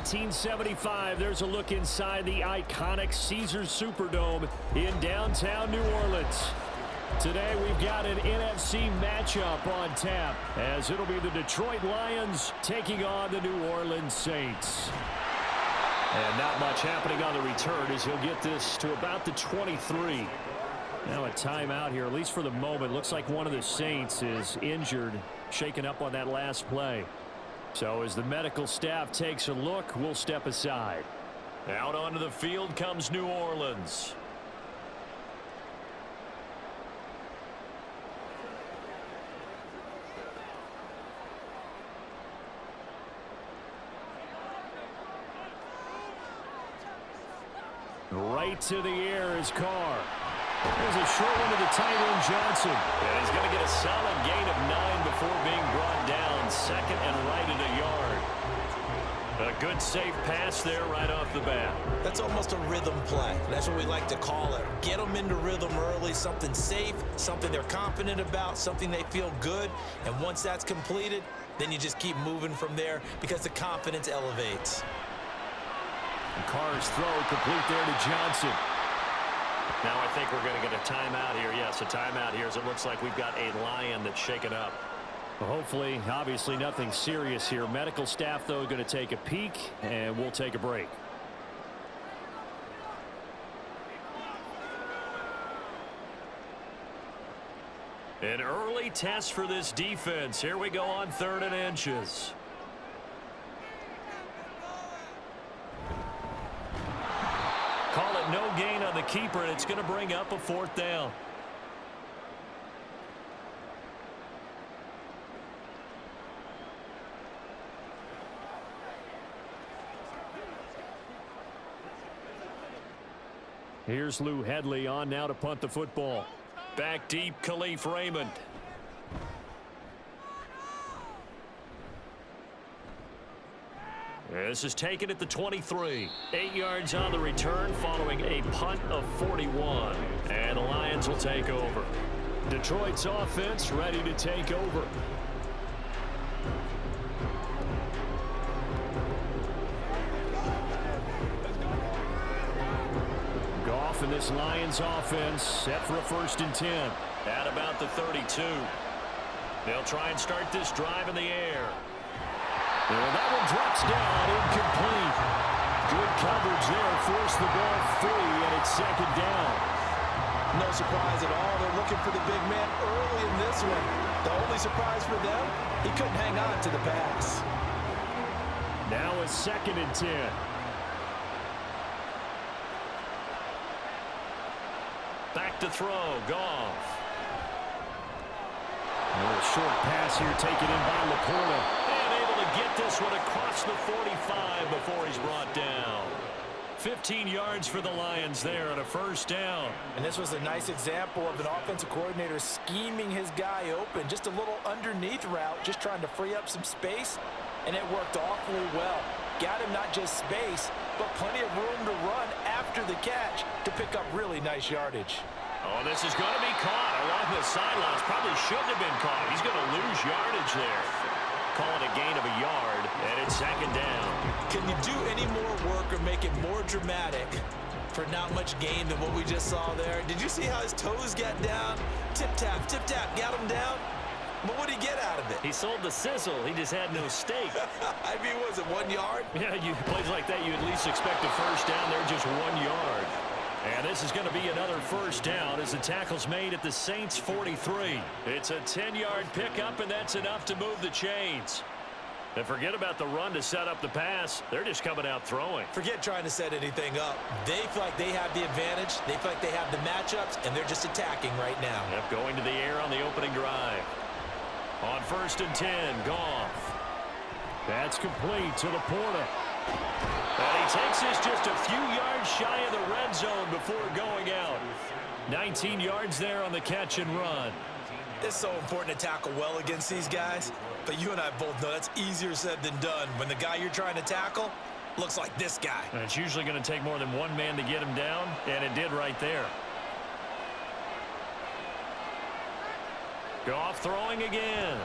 1975, there's a look inside the iconic Caesars Superdome in downtown New Orleans. Today we've got an NFC matchup on tap, as it'll be the Detroit Lions taking on the New Orleans Saints. And not much happening on the return as he'll get this to about the 23. Now a timeout here, at least for the moment. Looks like one of the Saints is injured, shaken up on that last play. So as the medical staff takes a look, we'll step aside. Out onto the field comes New Orleans. Right to the air is Carr. There's a short one to the tight end, Johnson. And he's going to get a solid gain of 9 before being brought down. Second and right at a yard. A good safe pass there right off the bat. That's almost a rhythm play. That's what we like to call it. Get them into rhythm early, something safe, something they're confident about, something they feel good. And once that's completed, then you just keep moving from there because the confidence elevates. Carr's throw complete there to Johnson. Now I think we're going to get a timeout here. Yes, a timeout here as it looks like we've got a Lion that's shaken up. Well, hopefully, obviously nothing serious here. Medical staff, though, going to take a peek, and we'll take a break. An early test for this defense. Here we go on 3rd and inches. Call it no gain on the keeper, and it's going to bring up a 4th down. Here's Lou Headley on now to punt the football. Back deep, Khalif Raymond. This is taken at the 23. 8 yards on the return following a punt of 41. And the Lions will take over. Detroit's offense ready to take over. Goff and this Lions offense set for a 1st and 10. At about the 32. They'll try and start this drive in the air. And that one drops down, incomplete. Good coverage there, forced the ball free, and it's 2nd down. No surprise at all. They're looking for the big man early in this one. The only surprise for them, he couldn't hang on to the pass. Now a 2nd and 10. Back to throw, Goff. A short pass here taken in by Laporta. Get this one across the 45 before he's brought down. 15 yards for the Lions there on a 1st down. And this was a nice example of an offensive coordinator scheming his guy open. Just a little underneath route, just trying to free up some space, and it worked awfully well. Got him not just space, but plenty of room to run after the catch to pick up really nice yardage. Oh, this is going to be caught along the sidelines. Probably shouldn't have been caught. He's going to lose yardage there. Call it a gain of a yard, and it's 2nd down. Can you do any more work or make it more dramatic for not much gain than what we just saw there? Did you see how his toes got down? Tip-tap, got him down. But what did he get out of it? He sold the sizzle. He just had no steak. I mean, was it 1 yard? Yeah, plays like that, you at least expect a 1st down. They're just 1 yard. And this is going to be another 1st down as the tackle's made at the Saints' 43. It's a 10-yard pickup, and that's enough to move the chains. And forget about the run to set up the pass. They're just coming out throwing. Forget trying to set anything up. They feel like they have the advantage. They feel like they have the matchups, and they're just attacking right now. Yep, going to the air on the opening drive. On 1st and 10, Goff. That's complete to Laporta. And he takes this just a few yards shy of the red zone before going out. 19 yards there on the catch and run. It's so important to tackle well against these guys, but you and I both know that's easier said than done when the guy you're trying to tackle looks like this guy. And it's usually going to take more than one man to get him down, and it did right there. Goff throwing again.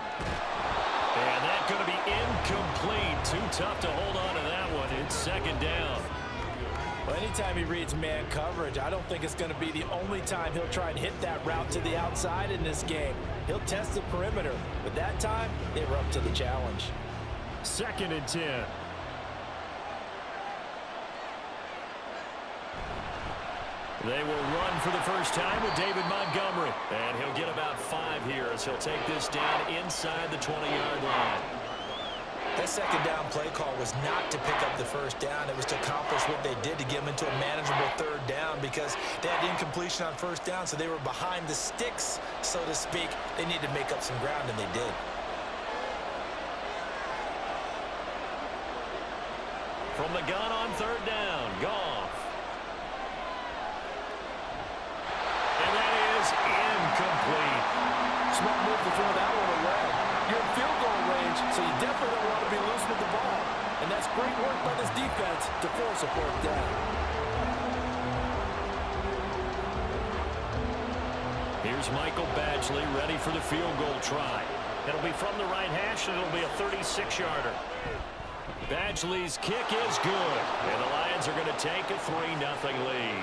And that's going to be incomplete. Too tough to hold on to that one. It's second down. Well, anytime he reads man coverage, I don't think it's going to be the only time he'll try and hit that route to the outside in this game. He'll test the perimeter, but that time they were up to the challenge. 2nd and 10. They will run for the first time with David Montgomery. And he'll get about 5 here as he'll take this down inside the 20-yard line. That second down play call was not to pick up the first down. It was to accomplish what they did to get them into a manageable 3rd down because they had incompletion on 1st down, so they were behind the sticks, so to speak. They needed to make up some ground, and they did. From the gun on 3rd down, Goff. And that is incomplete. Smart move to throw that one away. You're in field goal range, so you definitely don't want to be loose with the ball. And that's great work by this defense to force a 4th down. Here's Michael Badgley ready for the field goal try. It'll be from the right hash, and it'll be a 36-yarder. Badgley's kick is good, and the Lions are going to take a 3-0 lead.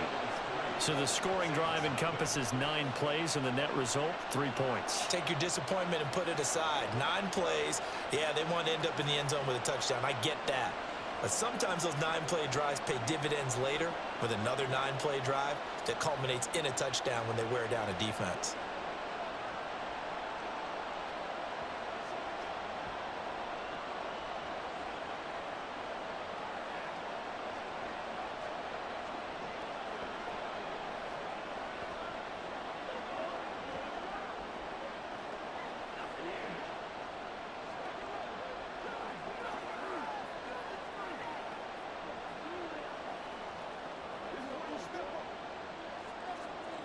So the scoring drive encompasses 9 plays, and the net result, 3 points. Take your disappointment and put it aside. 9 plays. Yeah, they want to end up in the end zone with a touchdown. I get that. But sometimes those 9-play drives pay dividends later with another 9-play drive that culminates in a touchdown when they wear down a defense.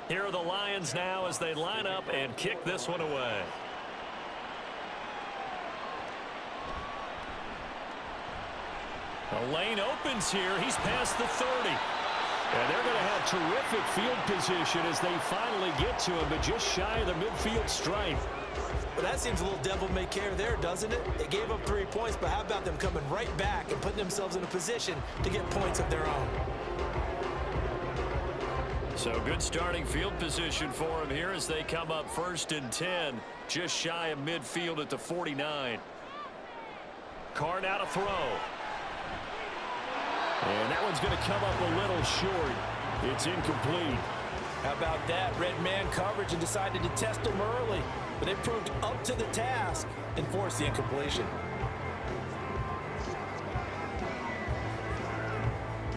Here are the Lions now as they line up and kick this one away. The lane opens here. He's past the 30. And they're going to have terrific field position as they finally get to him, but just shy of the midfield stripe. Well, that seems a little devil-may-care there, doesn't it? They gave up 3 points, but how about them coming right back and putting themselves in a position to get points of their own? So good starting field position for him here as they come up 1st and 10, just shy of midfield at the 49. Carr now to throw. And that one's going to come up a little short. It's incomplete. How about that? Red man coverage and decided to test them early. But they proved up to the task and forced the incompletion.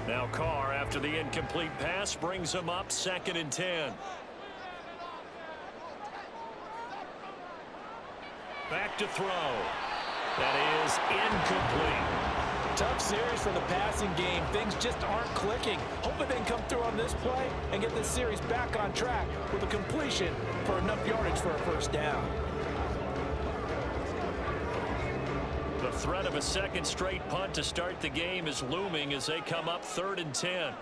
Now Carr, after the incomplete pass, brings him up 2nd and 10. Back to throw. That is incomplete. Tough series for the passing game. Things just aren't clicking. Hoping they can come through on this play and get this series back on track with a completion for enough yardage for a 1st down. The threat of a 2nd straight punt to start the game is looming as they come up 3rd and 10.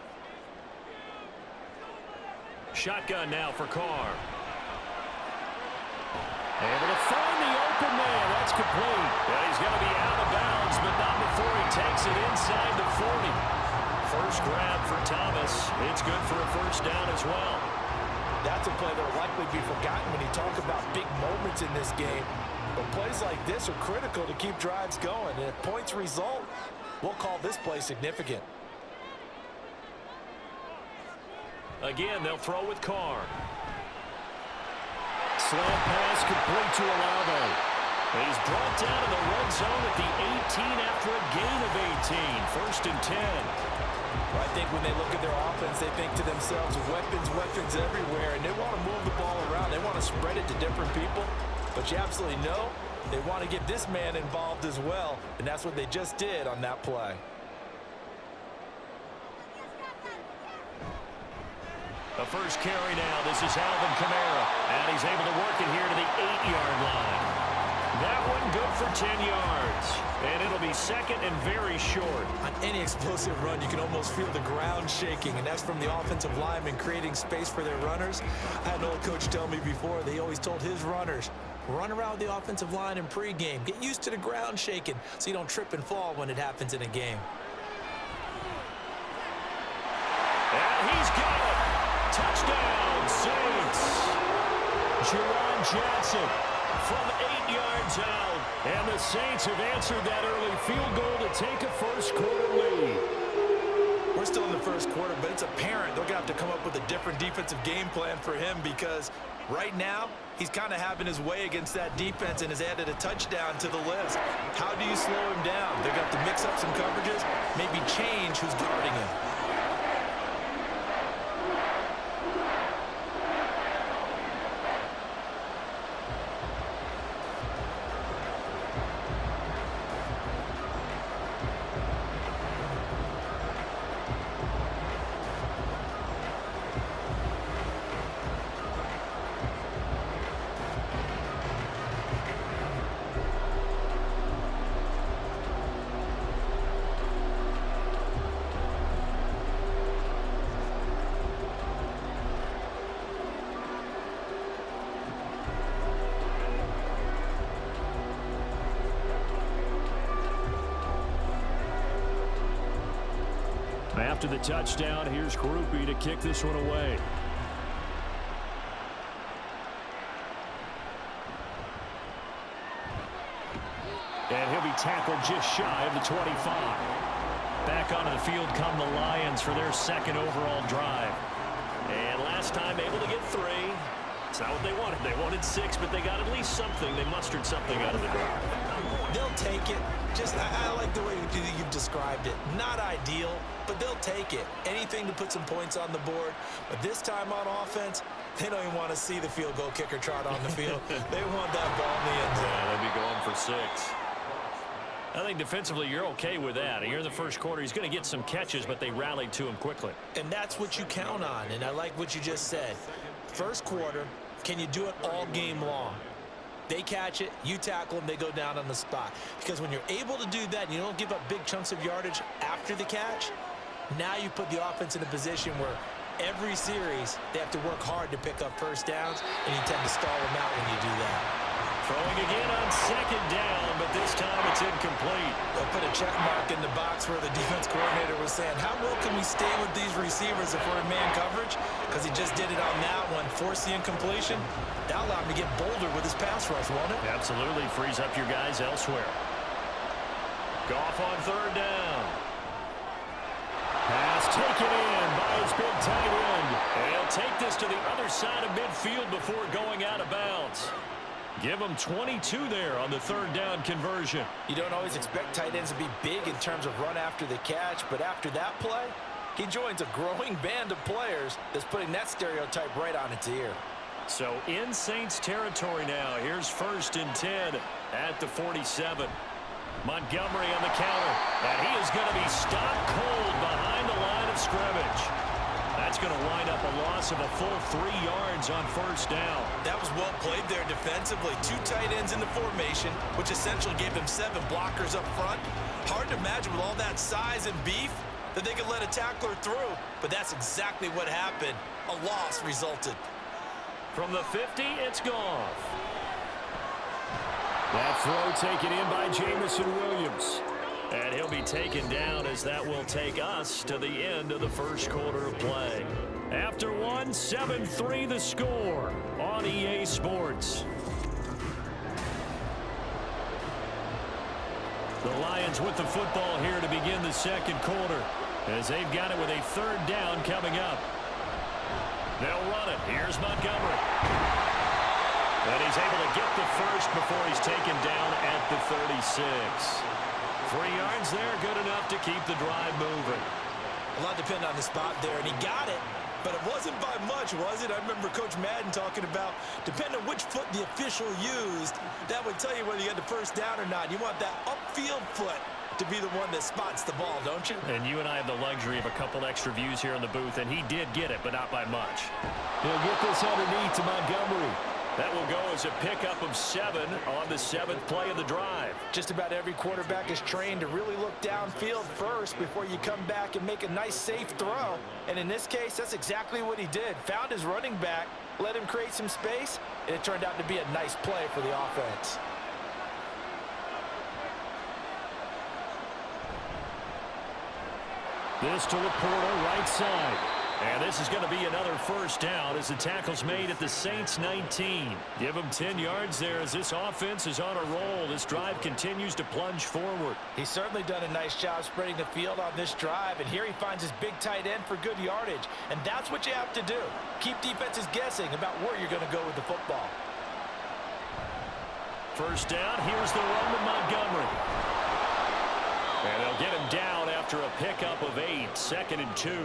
Shotgun now for Carr. Able to find the open man. That's complete. Yeah, he's going to be out of bounds, but not before he takes it inside the 40. First grab for Thomas. It's good for a 1st down as well. That's a play that will likely be forgotten when you talk about big moments in this game. But plays like this are critical to keep drives going. And if points result, we'll call this play significant. Again, they'll throw with Carr. Slant pass complete to Olave. He's brought down in the red zone at the 18 after a gain of 18. 1st and 10. Well, I think when they look at their offense, they think to themselves, weapons everywhere, and they want to move the ball around. They want to spread it to different people. But you absolutely know they want to get this man involved as well, and that's what they just did on that play. The first carry now. This is Alvin Kamara, and he's able to work it here to the 8-yard line. That one good for 10 yards, and it'll be 2nd and very short. On any explosive run, you can almost feel the ground shaking, and that's from the offensive linemen creating space for their runners. I had an old coach tell me before, they always told his runners, Run around the offensive line in pregame. Get used to the ground shaking so you don't trip and fall when it happens in a game. And he's got it. Touchdown, Saints. Jerron Johnson from 8 yards out. And the Saints have answered that early field goal to take a first-quarter lead. We're still in the first quarter, but it's apparent they're going to have to come up with a different defensive game plan for him because right now he's kind of having his way against that defense and has added a touchdown to the list. How do you slow him down? They're going to have to mix up some coverages, maybe change who's guarding him. After the touchdown, here's Groupie to kick this one away. And he'll be tackled just shy of the 25. Back onto the field come the Lions for their second overall drive. And last time able to get 3. It's not what they wanted. They wanted 6, but they got at least something. They mustered something out of the drive. They'll take it. I like the way you've described it. Not ideal, but they'll take it. Anything to put some points on the board. But this time on offense, they don't even want to see the field goal kicker trot on the field. They want that ball in the end zone. Yeah, they'll be going for 6. I think defensively you're okay with that. Here in the first quarter, he's going to get some catches, but they rallied to him quickly. And that's what you count on, and I like what you just said. First quarter, can you do it all game long? They catch it, you tackle them, they go down on the spot. Because when you're able to do that and you don't give up big chunks of yardage after the catch, now you put the offense in a position where every series they have to work hard to pick up first downs, and you tend to stall them out when you do that. Throwing again on second down, but this time it's incomplete. They'll put a check mark in the box where the defense coordinator was saying, how well can we stay with these receivers if we're in man coverage? Because he just did it on that one, forced the incompletion. That'll allow him to get bolder with his pass rush, won't it? Absolutely, frees up your guys elsewhere. Goff on third down. Pass taken in by his big tight end. And he'll take this to the other side of midfield before going out of bounds. Give him 22 there on the third down conversion. You don't always expect tight ends to be big in terms of run after the catch, but after that play, he joins a growing band of players that's putting that stereotype right on its ear. So in Saints territory now. Here's 1st and 10 at the 47. Montgomery on the counter, and he is going to be stopped cold behind the line of scrimmage. That's going to wind up a loss of a full 3 yards on first down. That was well played there defensively. 2 tight ends in the formation, which essentially gave them 7 blockers up front. Hard to imagine with all that size and beef that they could let a tackler through, but that's exactly what happened. A loss resulted. From the 50, it's gone. That throw taken in by Jamison Williams. And he'll be taken down as that will take us to the end of the first quarter of play. After one, 7-3 the score on EA Sports. The Lions with the football here to begin the second quarter as they've got it with a third down coming up. They'll run it. Here's Montgomery. And he's able to get the first before he's taken down at the 36. 3 yards there, good enough to keep the drive moving. A lot depended on the spot there, and he got it, but it wasn't by much, was it? I remember Coach Madden talking about, depending on which foot the official used, that would tell you whether you had the first down or not. You want that upfield foot to be the one that spots the ball, don't you? And you and I have the luxury of a couple extra views here in the booth, and he did get it, but not by much. He'll get this underneath to Montgomery. That will go as a pickup of 7 on the 7th play of the drive. Just about every quarterback is trained to really look downfield first before you come back and make a nice, safe throw. And in this case, that's exactly what he did. Found his running back, let him create some space, and it turned out to be a nice play for the offense. This to Laporta, right side. And this is going to be another first down as the tackle's made at the Saints 19. Give them 10 yards there as this offense is on a roll. This drive continues to plunge forward. He's certainly done a nice job spreading the field on this drive, and here he finds his big tight end for good yardage. And that's what you have to do. Keep defenses guessing about where you're going to go with the football. First down, here's the run to Montgomery. And they'll get him down after a pickup of 8, 2nd and 2.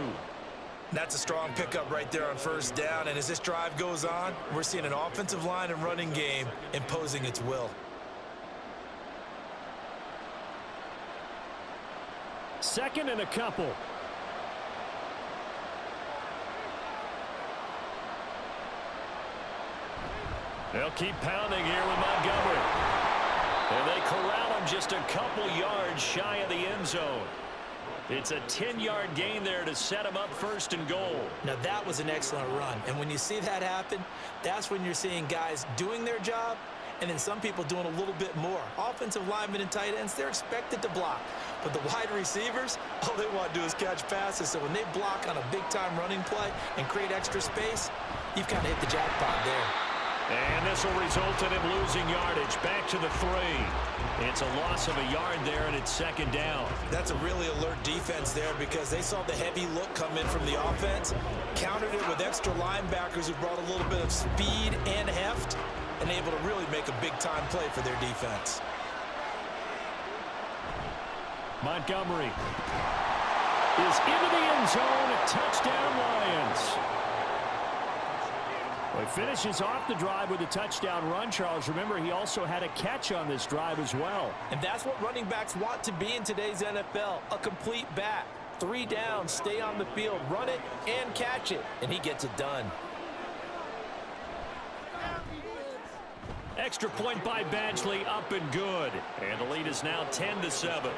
That's a strong pickup right there on first down, and as this drive goes on, we're seeing an offensive line and running game imposing its will. Second and a couple. They'll keep pounding here with Montgomery. And they corral him just a couple yards shy of the end zone. It's a 10-yard gain there to set him up 1st and goal. Now, that was an excellent run. And when you see that happen, that's when you're seeing guys doing their job and then some people doing a little bit more. Offensive linemen and tight ends, they're expected to block. But the wide receivers, all they want to do is catch passes. So when they block on a big-time running play and create extra space, you've kind of hit the jackpot there. And this will result in him losing yardage. Back to the 3. It's a loss of a yard there, and it's 2nd down. That's a really alert defense there because they saw the heavy look come in from the offense, countered it with extra linebackers who brought a little bit of speed and heft, and able to really make a big-time play for their defense. Montgomery is into the end zone. Touchdown, Lions. Well, he finishes off the drive with a touchdown run, Charles. Remember, he also had a catch on this drive as well. And that's what running backs want to be in today's NFL, a complete back. 3 downs, stay on the field, run it, and catch it. And he gets it done. Extra point by Badgley, up and good. And the lead is now 10-7.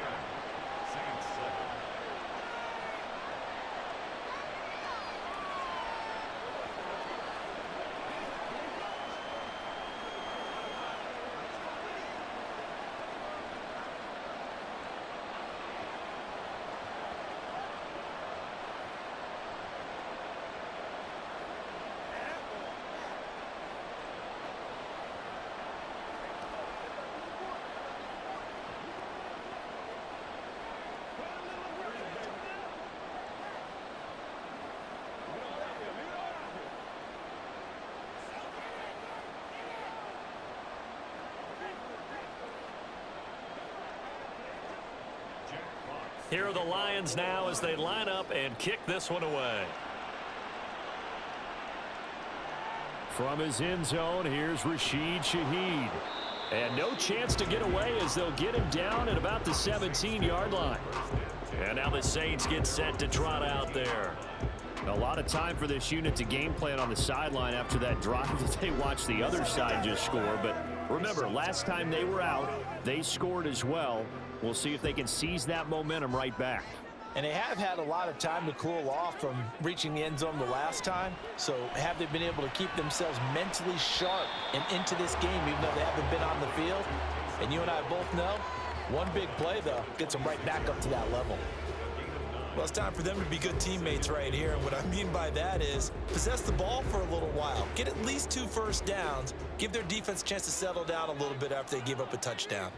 Here are the Lions now as they line up and kick this one away. From his end zone, here's Rashid Shaheed. And no chance to get away as they'll get him down at about the 17-yard line. And now the Saints get set to trot out there. A lot of time for this unit to game plan on the sideline after that drive that they watched the other side just score. But remember, last time they were out, they scored as well. We'll see if they can seize that momentum right back. And they have had a lot of time to cool off from reaching the end zone the last time. So have they been able to keep themselves mentally sharp and into this game even though they haven't been on the field? And you and I both know, one big play, though, gets them right back up to that level. Well, it's time for them to be good teammates right here. And what I mean by that is possess the ball for a little while. Get at least 2 first downs. Give their defense a chance to settle down a little bit after they give up a touchdown.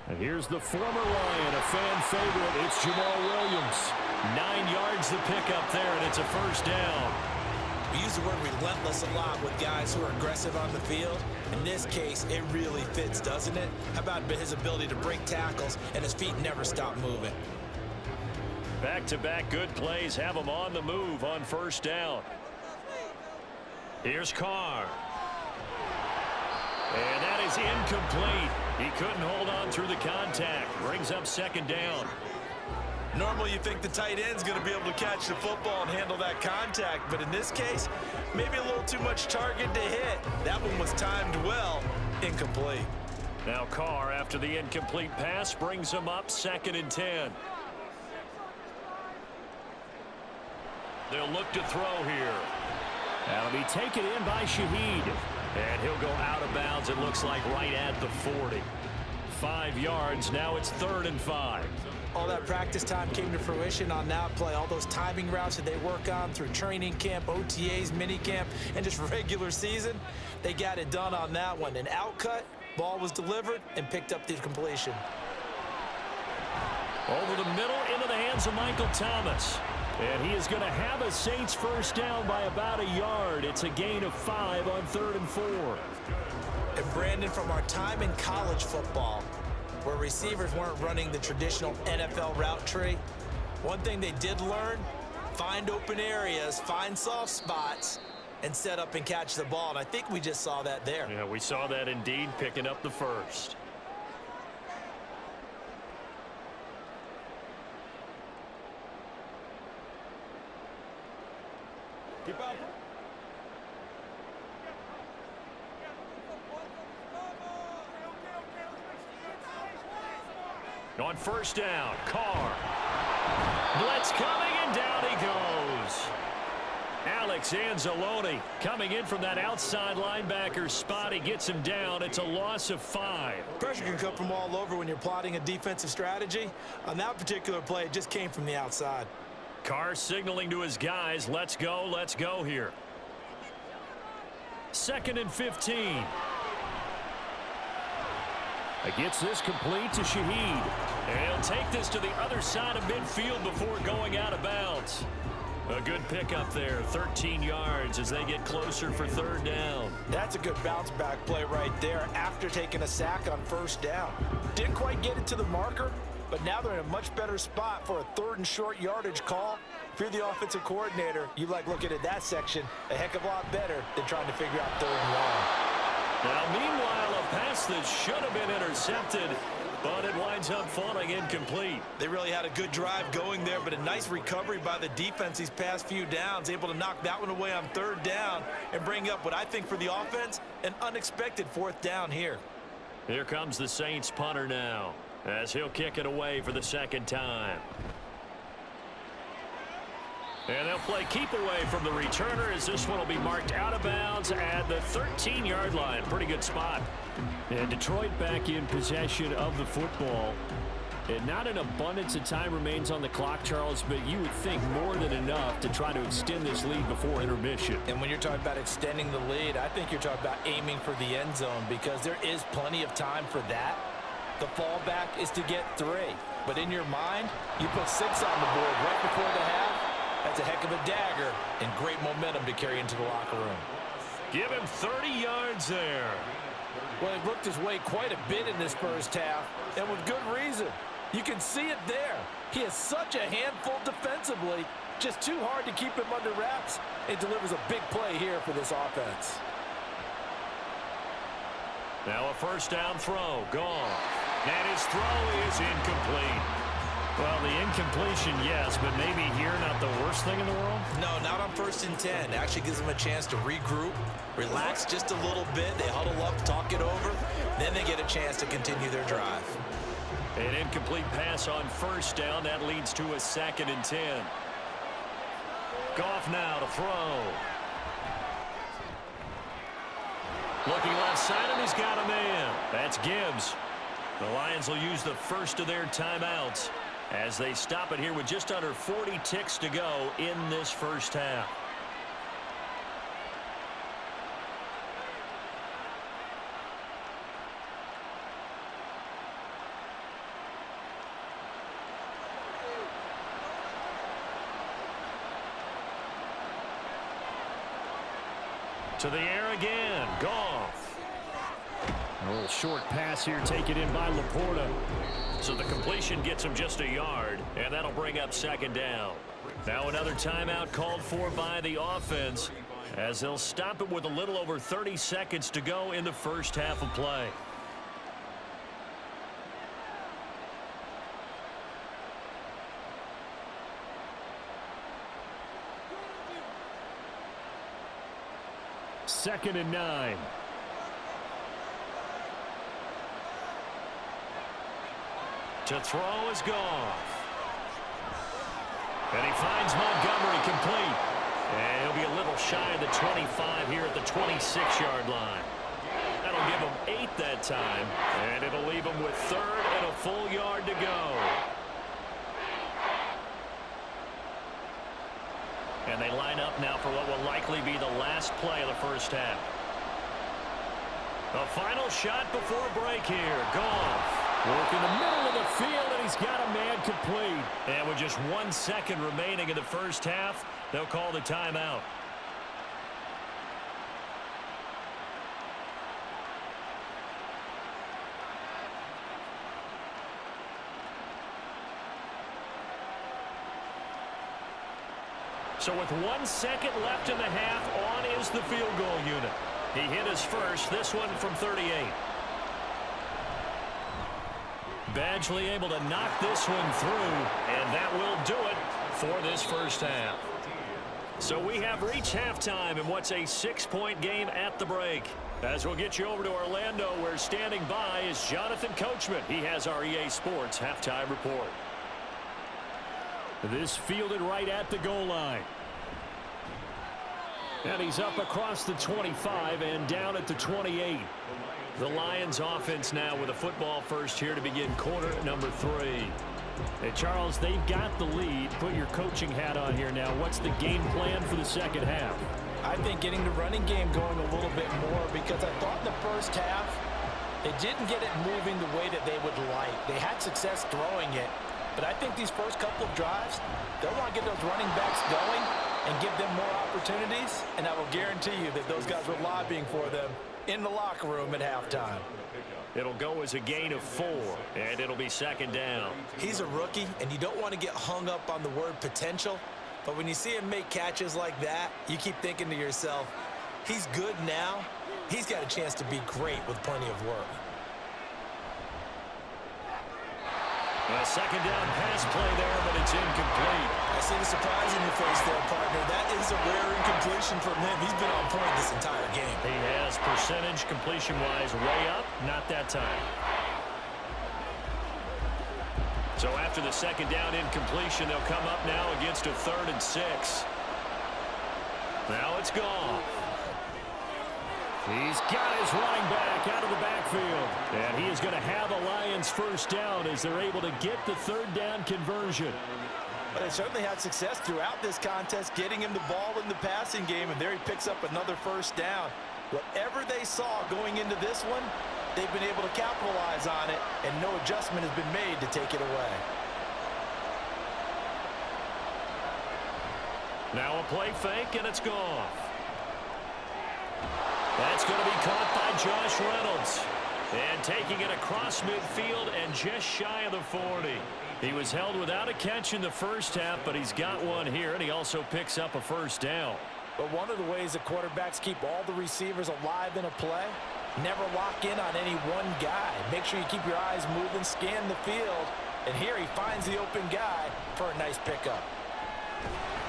And here's the former Lion, a fan favorite. It's Jamal Williams. 9 yards to pick up there, and it's a first down. We use the word relentless a lot with guys who are aggressive on the field. In this case, it really fits, doesn't it? How about his ability to break tackles and his feet never stop moving? Back-to-back good plays have him on the move on first down. Here's Carr. And that is incomplete. He couldn't hold on through the contact. Brings up second down. Normally you think the tight end's going to be able to catch the football and handle that contact, but in this case, maybe a little too much target to hit. That one was timed well, incomplete. Now Carr, after the incomplete pass, brings him up 2nd and 10. They'll look to throw here. That'll be taken in by Shaheed. And he'll go out of bounds, it looks like, right at the 40. 5 yards, now it's 3rd and 5. All that practice time came to fruition on that play. All those timing routes that they work on through training camp, OTAs, minicamp, and just regular season, they got it done on that one. An outcut, ball was delivered, and picked up the completion. Over the middle, into the hands of Michael Thomas. And he is going to have a Saints first down by about a yard. It's a gain of 5 on 3rd and 4. And Brandon, from our time in college football, where receivers weren't running the traditional NFL route tree, one thing they did learn, find open areas, find soft spots, and set up and catch the ball. And I think we just saw that there. Yeah, we saw that indeed, picking up the first. Keep up. On first down, Carr. Blitz coming, and down he goes. Alex Anzalone coming in from that outside linebacker spot. He gets him down. It's a loss of 5. Pressure can come from all over when you're plotting a defensive strategy. On that particular play, it just came from the outside. Carr signaling to his guys, let's go here. 2nd and 15. He gets this complete to Shaheed. And he'll take this to the other side of midfield before going out of bounds. A good pickup there, 13 yards as they get closer for 3rd down. That's a good bounce back play right there after taking a sack on first down. Didn't quite get it to the marker, but now they're in a much better spot for a 3rd and short yardage call. If you're the offensive coordinator, you like looking at that section a heck of a lot better than trying to figure out 3rd and 1. Now, meanwhile, a pass that should have been intercepted, but it winds up falling incomplete. They really had a good drive going there, but a nice recovery by the defense these past few downs, able to knock that one away on 3rd down and bring up what I think for the offense, an unexpected 4th down here. Here comes the Saints punter now, as he'll kick it away for the 2nd time. And they'll play keep away from the returner as this one will be marked out of bounds at the 13-yard line. Pretty good spot. And Detroit back in possession of the football. And not an abundance of time remains on the clock, Charles, but you would think more than enough to try to extend this lead before intermission. And when you're talking about extending the lead, I think you're talking about aiming for the end zone because there is plenty of time for that. The fallback is to get 3. But in your mind, you put 6 on the board right before the half. That's a heck of a dagger and great momentum to carry into the locker room. Give him 30 yards there. Well, he worked his way quite a bit in this first half, and with good reason. You can see it there. He is such a handful defensively, just too hard to keep him under wraps, and delivers a big play here for this offense. Now a first down throw, gone. And his throw is incomplete. Well, the incompletion, yes, but maybe here not the worst thing in the world? No, not on 1st and 10. Actually gives them a chance to regroup, relax just a little bit. They huddle up, talk it over. Then they get a chance to continue their drive. An incomplete pass on first down. That leads to a 2nd and 10. Goff now to throw. Looking left side, and he's got a man. That's Gibbs. The Lions will use the first of their timeouts as they stop it here with just under 40 ticks to go in this first half. To the air again, Goff. A little short pass here taken in by Laporta. So the completion gets him just a yard, and that'll bring up 2nd down. Now another timeout called for by the offense as they'll stop it with a little over 30 seconds to go in the first half of play. 2nd and 9. To throw is Goff. And he finds Montgomery complete. And he'll be a little shy of the 25 here at the 26-yard line. That'll give him 8 that time. And it'll leave him with 3rd and a full yard to go. And they line up now for what will likely be the last play of the first half. The final shot before break here. Goff. Work in the middle of the field, and he's got a man complete. And with just 1 second remaining in the first half, they'll call the timeout. So with 1 second left in the half, on is the field goal unit. He hit his first, this one from 38. Badgley able to knock this one through, and that will do it for this first half. So we have reached halftime in what's a 6-point game at the break. As we'll get you over to Orlando, where standing by is Jonathan Coachman. He has our EA Sports halftime report. This fielded right at the goal line. And he's up across the 25 and down at the 28. The Lions offense now with a football first here to begin quarter number 3. Hey, Charles, they've got the lead. Put your coaching hat on here now. What's the game plan for the second half? I think getting the running game going a little bit more, because I thought in the first half they didn't get it moving the way that they would like. They had success throwing it, but I think these first couple of drives, they'll want to get those running backs going and give them more opportunities, and I will guarantee you that those guys were lobbying for them in the locker room at halftime. It'll go as a gain of 4, and it'll be second down. He's a rookie, and you don't want to get hung up on the word potential, but when you see him make catches like that, you keep thinking to yourself, he's good now. He's got a chance to be great with plenty of work. A second down pass play there, but it's incomplete. I see the surprise in your face there, partner. That is a rare incompletion from him. He's been on point this entire game. He has percentage completion-wise way up, not that time. So after the second down incompletion, they'll come up now against a 3rd and 6. Now it's gone. He's got his running back out of the backfield. And he is going to have a Lions first down as they're able to get the 3rd down conversion. But they certainly had success throughout this contest, getting him the ball in the passing game, and there he picks up another first down. Whatever they saw going into this one, they've been able to capitalize on it, and no adjustment has been made to take it away. Now a play fake, and it's gone. That's going to be caught by Josh Reynolds. And taking it across midfield and just shy of the 40. He was held without a catch in the first half, but he's got one here, and he also picks up a first down. But one of the ways that quarterbacks keep all the receivers alive in a play, never lock in on any one guy. Make sure you keep your eyes moving, scan the field, and here he finds the open guy for a nice pickup.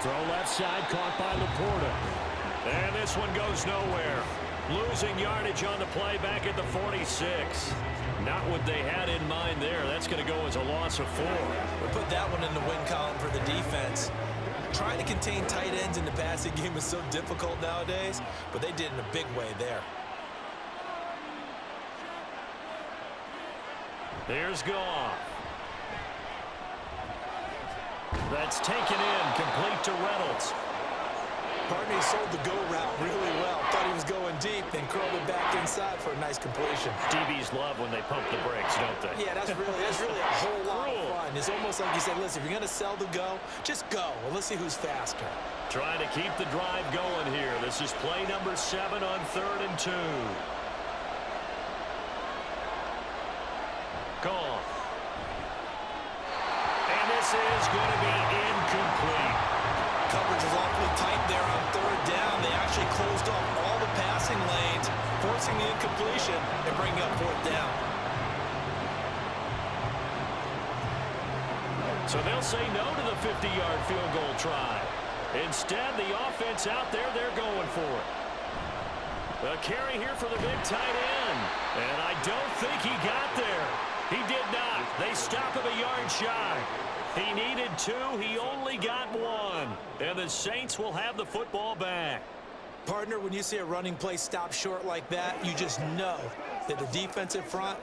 Throw left side, caught by Laporta. And this one goes nowhere. Losing yardage on the play back at the 46. Not what they had in mind there. That's going to go as a loss of 4. We put that one in the win column for the defense. Trying to contain tight ends in the passing game is so difficult nowadays, but they did in a big way there. Here's Goff. That's taken in, complete to Reynolds. Partner, he sold the go route really well. Thought he was going deep, then curled it back inside for a nice completion. DBs love when they pump the brakes, don't they? Yeah, that's really a whole lot of fun. It's almost like you said, listen, if you're going to sell the go, just go. Well, let's see who's faster. Trying to keep the drive going here. This is play number 7 on 3rd and 2. Call. And this is going to be incomplete. Coverage is awfully tight there on 3rd down. They actually closed off all the passing lanes, forcing the incompletion and bringing up 4th down. So they'll say no to the 50-yard field goal try. Instead, the offense out there, they're going for it. A carry here for the big tight end. And I don't think he got there. He did not. They stop him a yard shy. He needed 2. He only got 1. And the Saints will have the football back. Partner, when you see a running play stop short like that, you just know that the defensive front,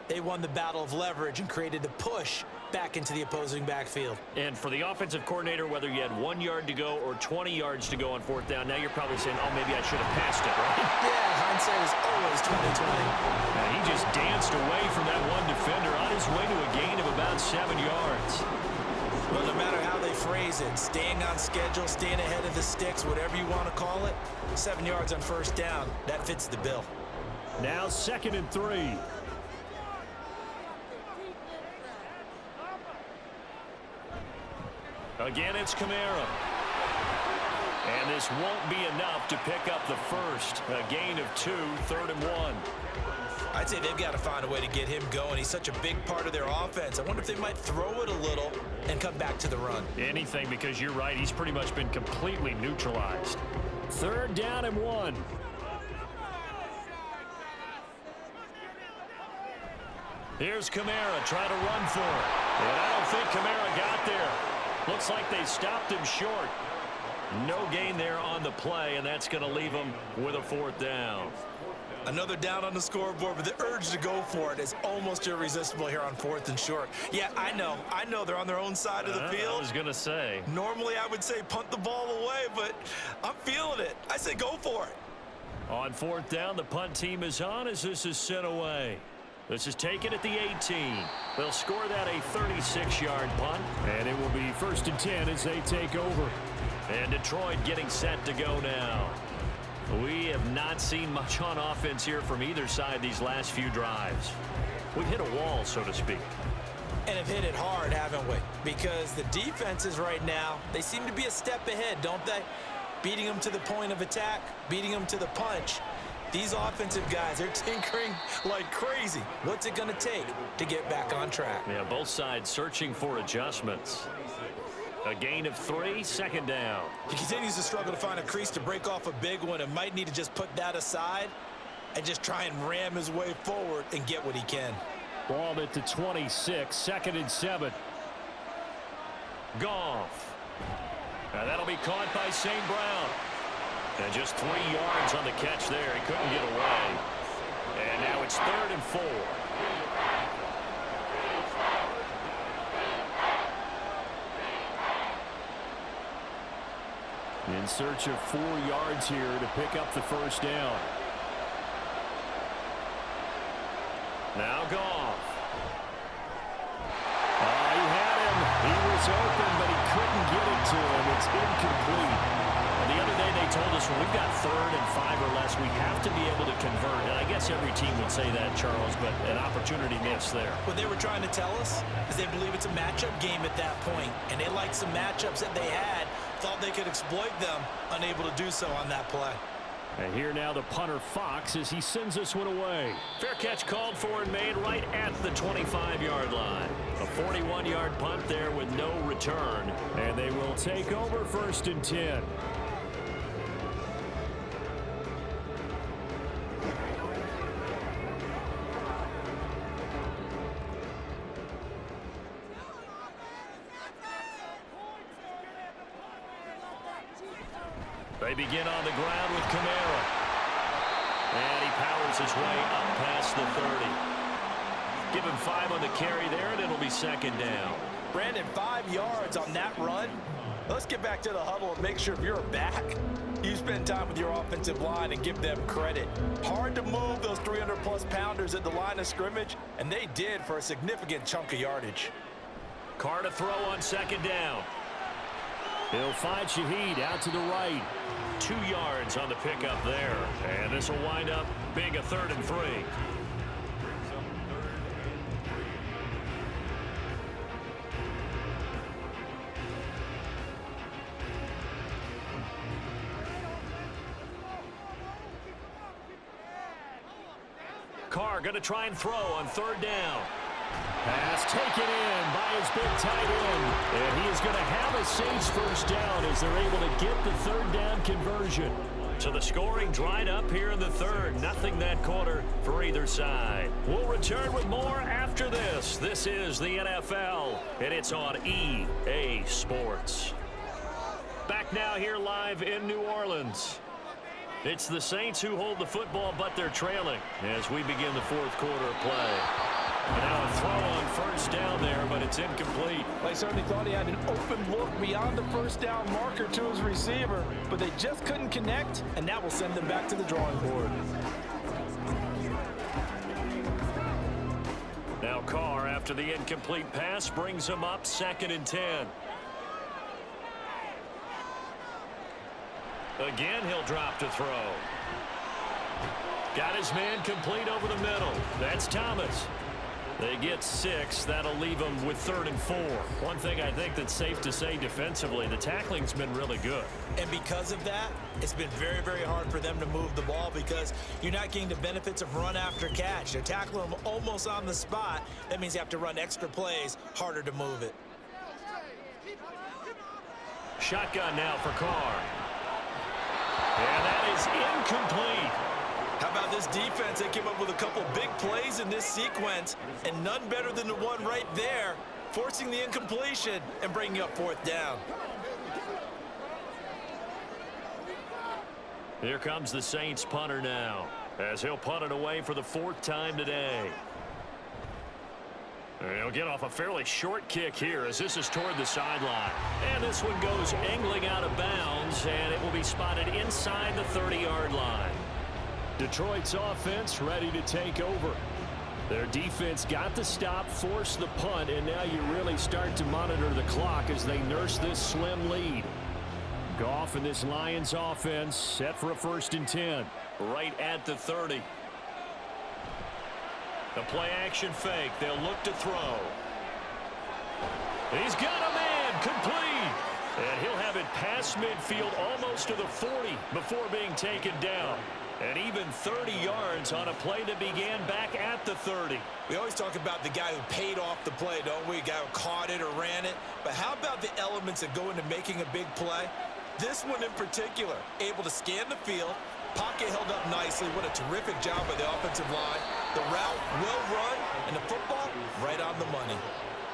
they won the battle of leverage and created the push back into the opposing backfield. And for the offensive coordinator, whether you had 1 yard to go or 20 yards to go on 4th down, now you're probably saying, oh, maybe I should have passed it, right? Yeah, hindsight is always 20/20. He just danced away from that one defender on his way to a gain of about 7 yards. Well, no matter how they phrase it, staying on schedule, staying ahead of the sticks, whatever you want to call it, 7 yards on 1st down, that fits the bill. Now 2nd and 3. Again, it's Kamara. And this won't be enough to pick up the first. A gain of 2, 3rd and 1. I'd say they've got to find a way to get him going. He's such a big part of their offense. I wonder if they might throw it a little and come back to the run. Anything, because you're right. He's pretty much been completely neutralized. 3rd down and 1. Here's Kamara trying to run for it. And I don't think Kamara got there. Looks like they stopped him short. No gain there on the play, and that's going to leave him with a 4th down. Another down on the scoreboard, but the urge to go for it is almost irresistible here on 4th and short. Yeah, I know they're on their own side of the field. I was going to say. Normally I would say punt the ball away, but I'm feeling it. I say go for it. On 4th down, the punt team is on as this is sent away. This is taken at the 18. They'll score that a 36-yard punt, and it will be 1st and 10 as they take over. And Detroit getting set to go now. We have not seen much on offense here from either side these last few drives. We've hit a wall, so to speak. And have hit it hard, haven't we? Because the defenses right now, they seem to be a step ahead, don't they? Beating them to the point of attack, beating them to the punch. These offensive guys are tinkering like crazy. What's it going to take to get back on track? Yeah, both sides searching for adjustments. A gain of 3, 2nd down. He continues to struggle to find a crease to break off a big one and might need to just put that aside and just try and ram his way forward and get what he can. Ball at the 26, 2nd and 7. Goff. Now that'll be caught by St. Brown. And just 3 yards on the catch there. He couldn't get away. And now it's 3rd and 4. In search of 4 yards here to pick up the 1st down. Now Goff. He had him. He was open, but he couldn't get it to him. It's incomplete. The other day they told us when we've got 3rd and 5 or less, we have to be able to convert. And I guess every team would say that, Charles, but an opportunity missed there. What they were trying to tell us is they believe it's a matchup game at that point, and they liked some matchups that they had, thought they could exploit them, unable to do so on that play. And here now the punter Fox as he sends this one away. Fair catch called for and made right at the 25-yard line. A 41-yard punt there with no return. And they will take over 1st and 10. They begin on the ground with Kamara. And he powers his way up past the 30. Give him 5 on the carry there, and it'll be 2nd down. Brandon, 5 yards on that run. Let's get back to the huddle and make sure if you're a back, you spend time with your offensive line and give them credit. Hard to move those 300-plus pounders at the line of scrimmage, and they did for a significant chunk of yardage. Carr to throw on 2nd down. He'll find Shaheed out to the right. 2 yards on the pickup there. And this will wind up being a 3rd and 3. Carr going to try and throw on 3rd down. Pass taken in by his big tight end. And he is going to have a Saints 1st down as they're able to get the 3rd down conversion. So the scoring dried up here in the third. Nothing that quarter for either side. We'll return with more after this. This is the NFL, and it's on EA Sports. Back now here live in New Orleans. It's the Saints who hold the football, but they're trailing as we begin the fourth quarter of play. Now a throw on first down there, but it's incomplete. They certainly thought he had an open look beyond the first down marker to his receiver, but they just couldn't connect, and that will send them back to the drawing board. Now Carr, after the incomplete pass, brings him up 2nd and 10. Again, he'll drop to throw. Got his man complete over the middle. That's Thomas. They get 6. That'll leave them with 3rd and 4. One thing I think that's safe to say defensively, the tackling's been really good. And because of that, it's been very, very hard for them to move the ball because you're not getting the benefits of run after catch. They're tackling them almost on the spot. That means you have to run extra plays, harder to move it. Shotgun now for Carr. And that is incomplete. How about this defense? They came up with a couple big plays in this sequence, and none better than the one right there, forcing the incompletion and bringing up 4th down. Here comes the Saints punter now, as he'll punt it away for the 4th time today. He'll get off a fairly short kick here as this is toward the sideline. And this one goes angling out of bounds, and it will be spotted inside the 30-yard line. Detroit's offense ready to take over. Their defense got the stop, forced the punt, and now you really start to monitor the clock as they nurse this slim lead. Goff and this Lions offense set for a 1st and 10. Right at the 30. The play-action fake. They'll look to throw. He's got a man complete. And he'll have it past midfield almost to the 40 before being taken down. And even 30 yards on a play that began back at the 30. We always talk about the guy who paid off the play, don't we? A guy who caught it or ran it. But how about the elements that go into making a big play? This one in particular, able to scan the field, pocket held up nicely. What a terrific job by the offensive line. The route well run, and the football right on the money.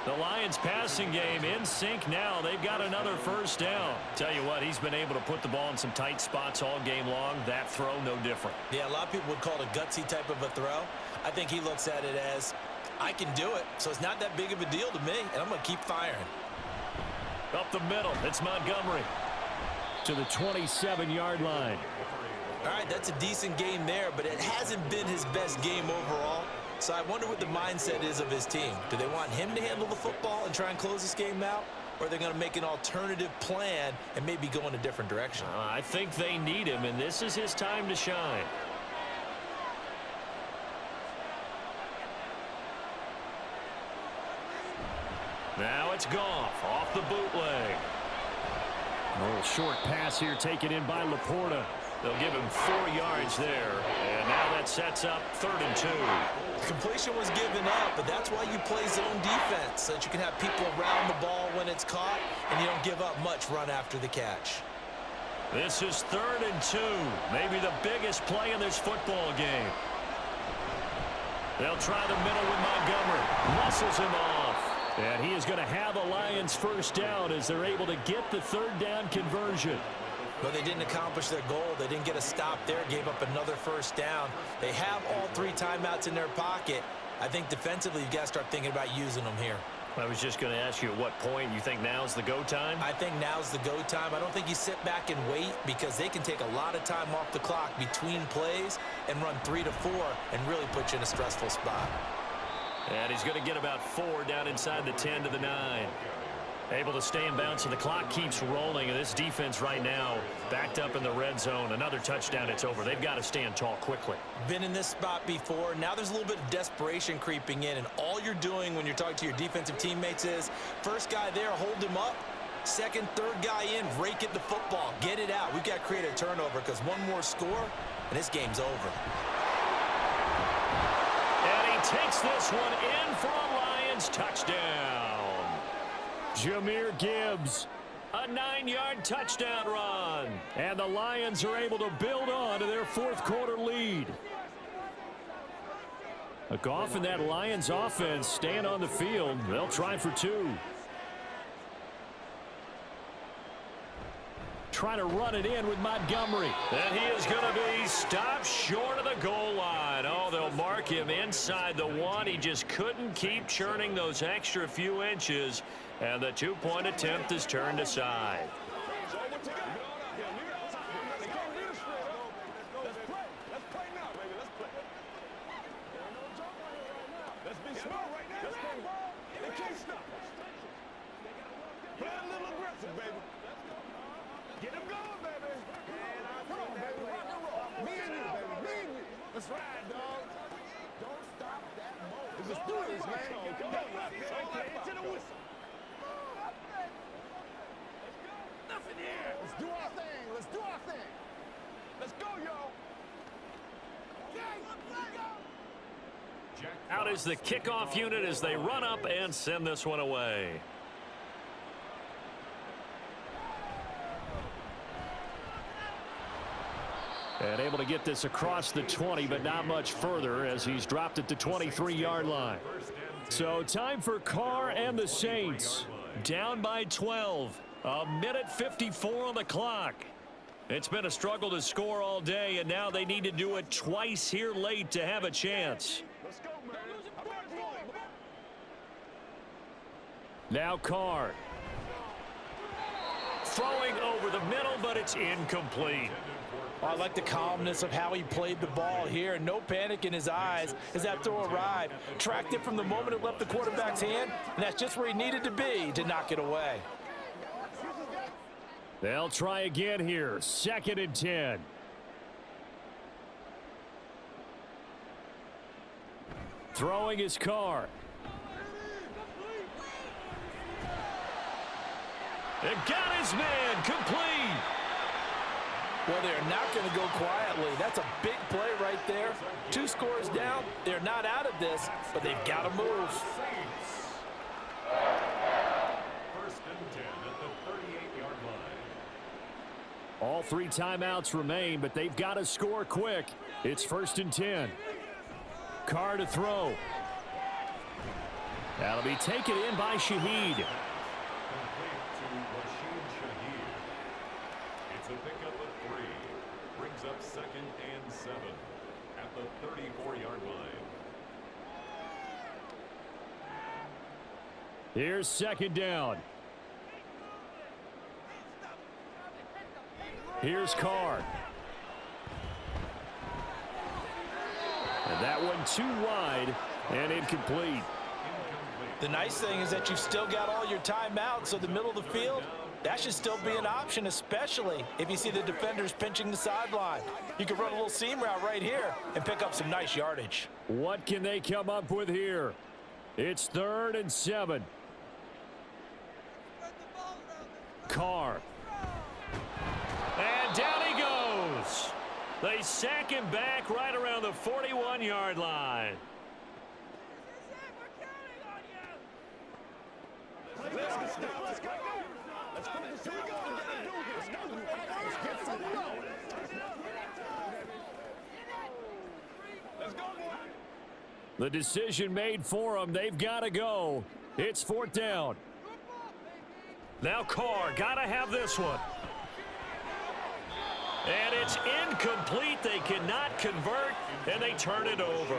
The Lions passing game in sync now. They've got another 1st down. Tell you what, he's been able to put the ball in some tight spots all game long. That throw, no different. Yeah, a lot of people would call it a gutsy type of a throw. I think he looks at it as, I can do it, so it's not that big of a deal to me, and I'm going to keep firing. Up the middle, it's Montgomery to the 27-yard line. All right, that's a decent game there, but it hasn't been his best game overall. So I wonder what the mindset is of his team. Do they want him to handle the football and try and close this game out? Or are they going to make an alternative plan and maybe go in a different direction? I think they need him, and this is his time to shine. Now it's Goff off the bootleg. A little short pass here taken in by Laporta. They'll give him 4 yards there, and now that sets up 3rd and 2. Completion was given up, but that's why you play zone defense, so that you can have people around the ball when it's caught, and you don't give up much run after the catch. This is 3rd and 2, maybe the biggest play in this football game. They'll try the middle with Montgomery. Muscles him off. And he is going to have a Lions 1st down as they're able to get the 3rd down conversion. But they didn't accomplish their goal. They didn't get a stop there, gave up another 1st down. They have all 3 timeouts in their pocket. I think defensively you've got to start thinking about using them here. I was just going to ask you at what point you think now's the go time? I think now's the go time. I don't think you sit back and wait because they can take a lot of time off the clock between plays and run 3 to 4 and really put you in a stressful spot. And he's going to get about 4 down inside the 10 to the 9. Able to stay in bounds, so the clock keeps rolling. And this defense right now backed up in the red zone. Another touchdown, it's over. They've got to stand tall quickly. Been in this spot before. Now there's a little bit of desperation creeping in. And all you're doing when you're talking to your defensive teammates is, first guy there, hold him up. Second, third guy in, rake it the football. Get it out. We've got to create a turnover because one more score, and this game's over. And he takes this one in for a Lions touchdown. Jahmyr Gibbs A 9-yard touchdown run. And the Lions are able to build on to their fourth quarter lead. A Goff and that Lions offense staying on the field. They'll try for 2. Trying to run it in with Montgomery. And he is going to be stopped short of the goal line. Oh, they'll mark him inside the 1. He just couldn't keep churning those extra few inches. And the 2-point attempt is turned aside. Let's ride, dog. Don't stop that ball. Let's do this, man. Into the whistle. Nothing here. Let's do our thing. Let's do our thing. Let's go, y'all. Out is the kickoff unit as they run up and send this one away. And able to get this across the 20, but not much further as he's dropped at the 23-yard line. So time for Carr and the Saints. Down by 12. A minute 54 on the clock. It's been a struggle to score all day, and now they need to do it twice here late to have a chance. Now Carr. Throwing over the middle, but it's incomplete. I like the calmness of how he played the ball here. No panic in his eyes as that throw arrived. Tracked it from the moment it left the quarterback's hand, and that's just where he needed to be to knock it away. They'll try again here. 2nd and 10. Throwing his Carr. And got his man complete. Well, they're not going to go quietly. That's a big play right there. 2 scores down. They're not out of this, but they've got to move. 1st and 10 at the 38-yard line. All 3 timeouts remain, but they've got to score quick. It's 1st and 10. Carr to throw. That'll be taken in by Shaheed. It's a pickup of 3. Brings up 2nd and 7 at the 34-yard line. Here's 2nd down. Here's Carr. And that one too wide and incomplete. The nice thing is that you've still got all your timeouts, so the middle of the field, that should still be an option, especially if you see the defenders pinching the sideline. You can run a little seam route right here and pick up some nice yardage. What can they come up with here? It's 3rd and 7. Carr. And down he goes. They sack him back right around the 41-yard line. The decision made for them. They've got to go. It's 4th down. Now Carr got to have this one. And it's incomplete. They cannot convert, and they turn it over.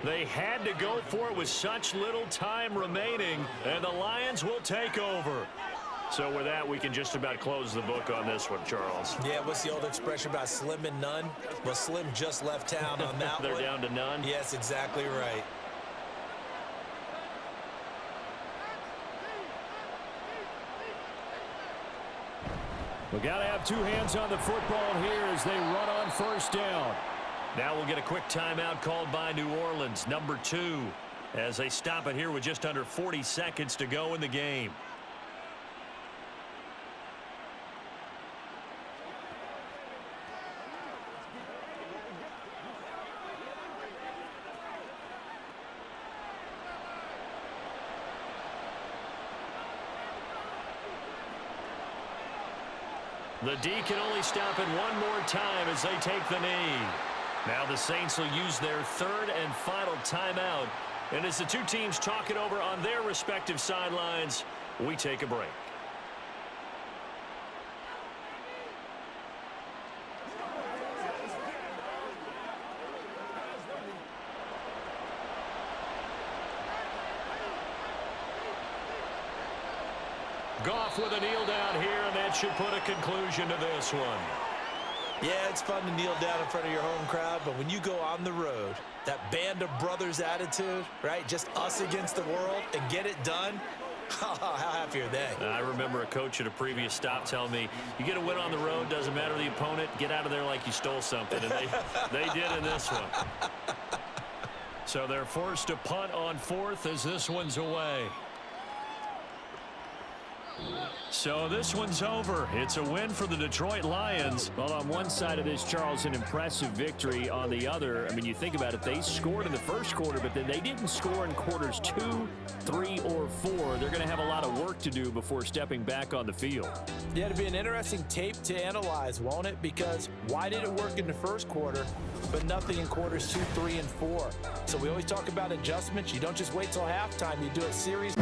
They had to go for it with such little time remaining, and the Lions will take over. So with that, we can just about close the book on this one, Charles. Yeah, what's the old expression about slim and none? Well, Slim just left town on that They're one. down to none? Yes, exactly right. We got to have 2 hands on the football here as they run on 1st down. Now we'll get a quick timeout called by New Orleans, number 2, as they stop it here with just under 40 seconds to go in the game. The D can only stop it one more time as they take the knee. Now the Saints will use their third and final timeout. And as the two teams talk it over on their respective sidelines, we take a break. Goff with a kneel down here, and that should put a conclusion to this one. Yeah, it's fun to kneel down in front of your home crowd, but when you go on the road, that band of brothers attitude, right, just us against the world and get it done, how happy are they? I remember a coach at a previous stop telling me, you get a win on the road, doesn't matter the opponent, get out of there like you stole something, and they did in this one. So they're forced to punt on fourth as this one's away. So this one's over. It's a win for the Detroit Lions. Well, on one side of this, Charles, an impressive victory. On the other, I mean, you think about it, they scored in the first quarter, but then they didn't score in quarters 2, 3, or 4. They're going to have a lot of work to do before stepping back on the field. Yeah, it'll be an interesting tape to analyze, won't it? Because why did it work in the first quarter, but nothing in quarters 2, 3, and 4? So we always talk about adjustments. You don't just wait till halftime. You do a series.